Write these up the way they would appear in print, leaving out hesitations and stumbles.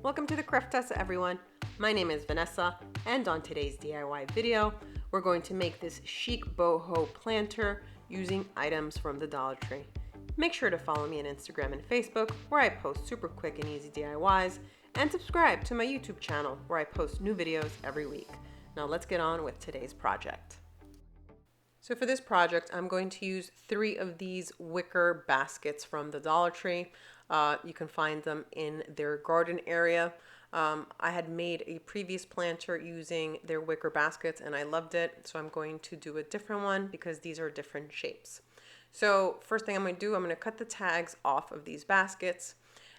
Welcome to the Craftessa, everyone. My name is Vanessa, and on today's DIY video, we're going to make this chic boho planter using items from the Dollar Tree. Make sure to follow me on Instagram and Facebook, where I post super quick and easy DIYs, and subscribe to my YouTube channel, where I post new videos every week. Now let's get on with today's project. So for this project, I'm going to use 3 of these wicker baskets from the Dollar Tree. You can find them in their garden area. I had made a previous planter using their wicker baskets and I loved it. So I'm going to do a different one because these are different shapes. So first thing I'm going to do, I'm going to cut the tags off of these baskets.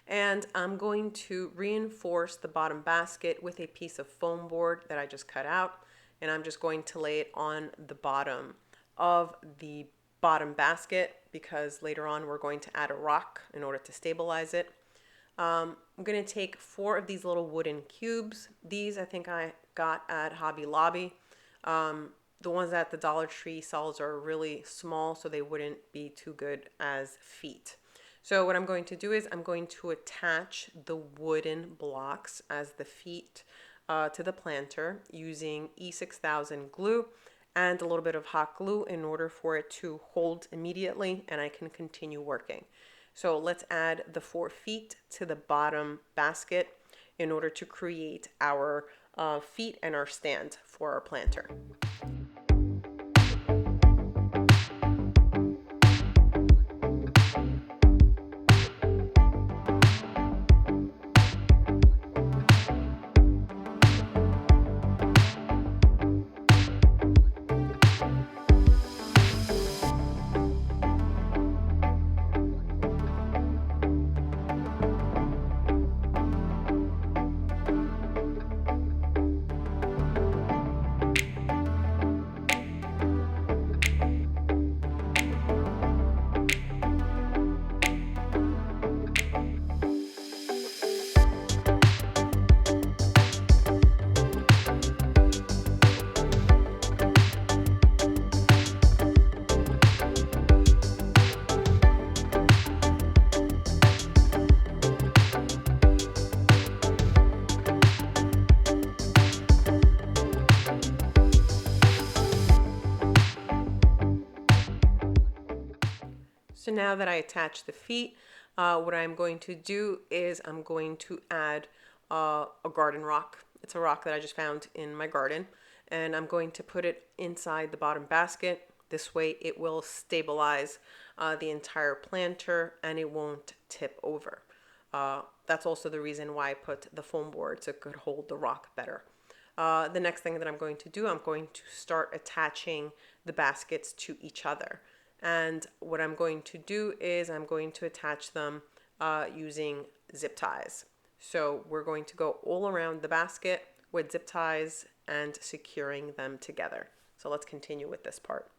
And I'm going to reinforce the bottom basket with a piece of foam board that I just cut out. And I'm just going to lay it on the bottom of the bottom basket because later on we're going to add a rock in order to stabilize it. I'm going to take 4 of these little wooden cubes. These I think I got at Hobby Lobby. The ones at the Dollar Tree sells are really small, so they wouldn't be too good as feet. So what I'm going to do is I'm going to attach the wooden blocks as the feet to the planter using E6000 glue and a little bit of hot glue in order for it to hold immediately and I can continue working. So let's add the 4 feet to the bottom basket in order to create our feet and our stand for our planter. So now that I attach the feet, what I'm going to do is I'm going to add a garden rock. It's a rock that I just found in my garden, and I'm going to put it inside the bottom basket. This way it will stabilize the entire planter and it won't tip over. That's also the reason why I put the foam board, so it could hold the rock better. The next thing that I'm going to do, I'm going to start attaching the baskets to each other. And what I'm going to do is I'm going to attach them using zip ties. So we're going to go all around the basket with zip ties and securing them together. So let's continue with this part.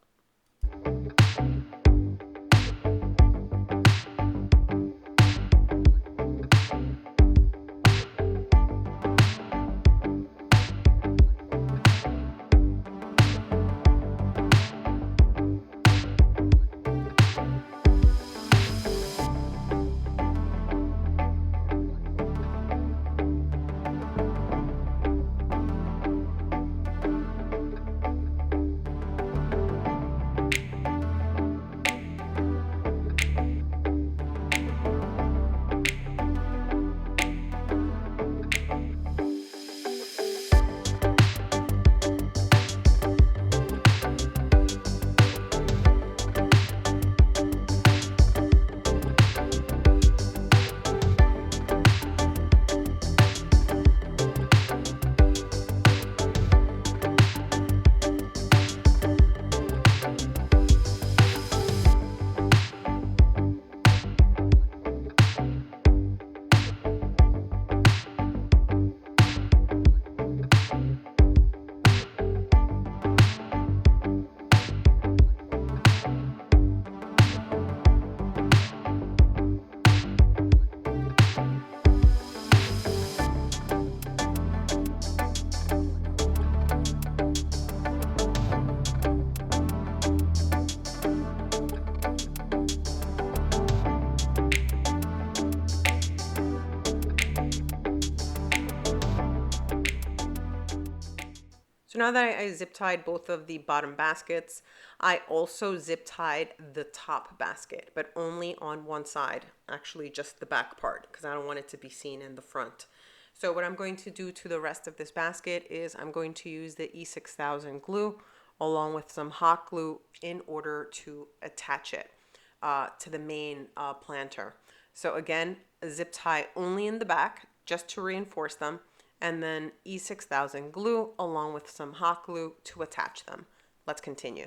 So now that I zip tied both of the bottom baskets, I also zip tied the top basket, but only on one side, actually just the back part, because I don't want it to be seen in the front. So what I'm going to do to the rest of this basket is I'm going to use the E6000 glue along with some hot glue in order to attach it to the main planter. So again, zip tie only in the back just to reinforce them, and then E6000 glue along with some hot glue to attach them. Let's continue.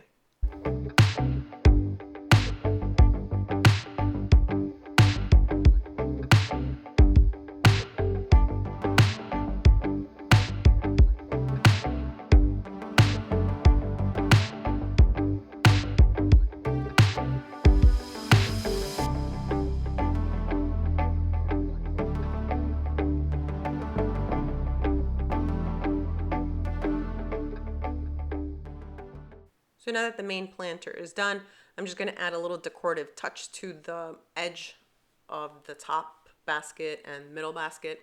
So now that the main planter is done, I'm just going to add a little decorative touch to the edge of the top basket and middle basket.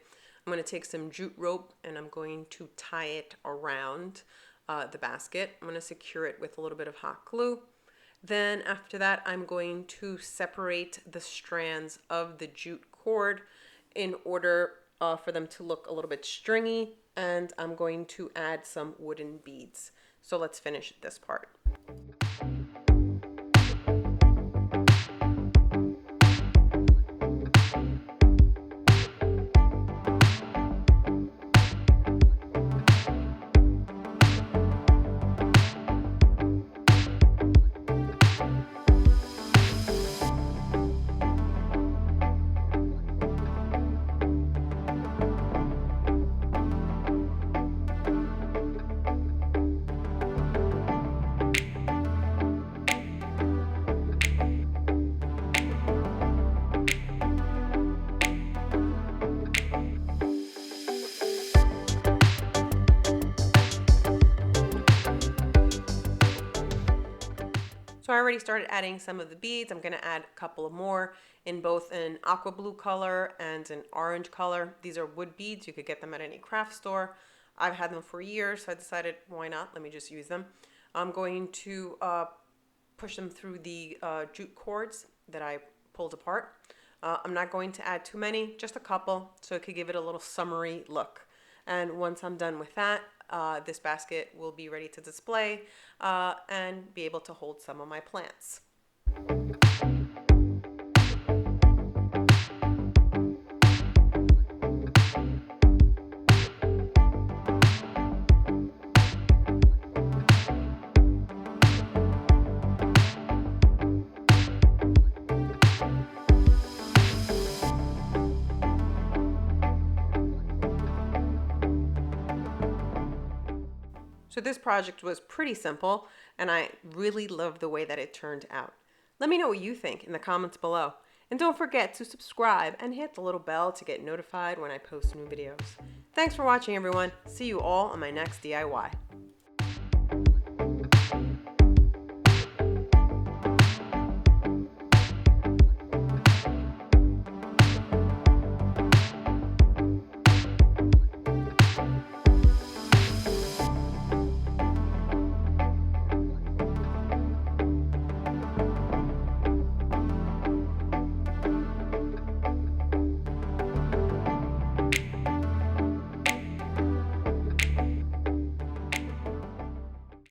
I'm going to take some jute rope and I'm going to tie it around the basket. I'm going to secure it with a little bit of hot glue. Then after that, I'm going to separate the strands of the jute cord in order for them to look a little bit stringy, and I'm going to add some wooden beads. So let's finish this part. So I already started adding some of the beads. I'm going to add a couple of more in both an aqua blue color and an orange color. These are wood beads. You could get them at any craft store. I've had them for years, so I decided, why not? Let me just use them. I'm going to push them through the jute cords that I pulled apart. I'm not going to add too many, just a couple, so it could give it a little summery look. And once I'm done with that, this basket will be ready to display and be able to hold some of my plants. So this project was pretty simple, and I really love the way that it turned out. Let me know what you think in the comments below. And don't forget to subscribe and hit the little bell to get notified when I post new videos. Thanks for watching, everyone. See you all on my next DIY.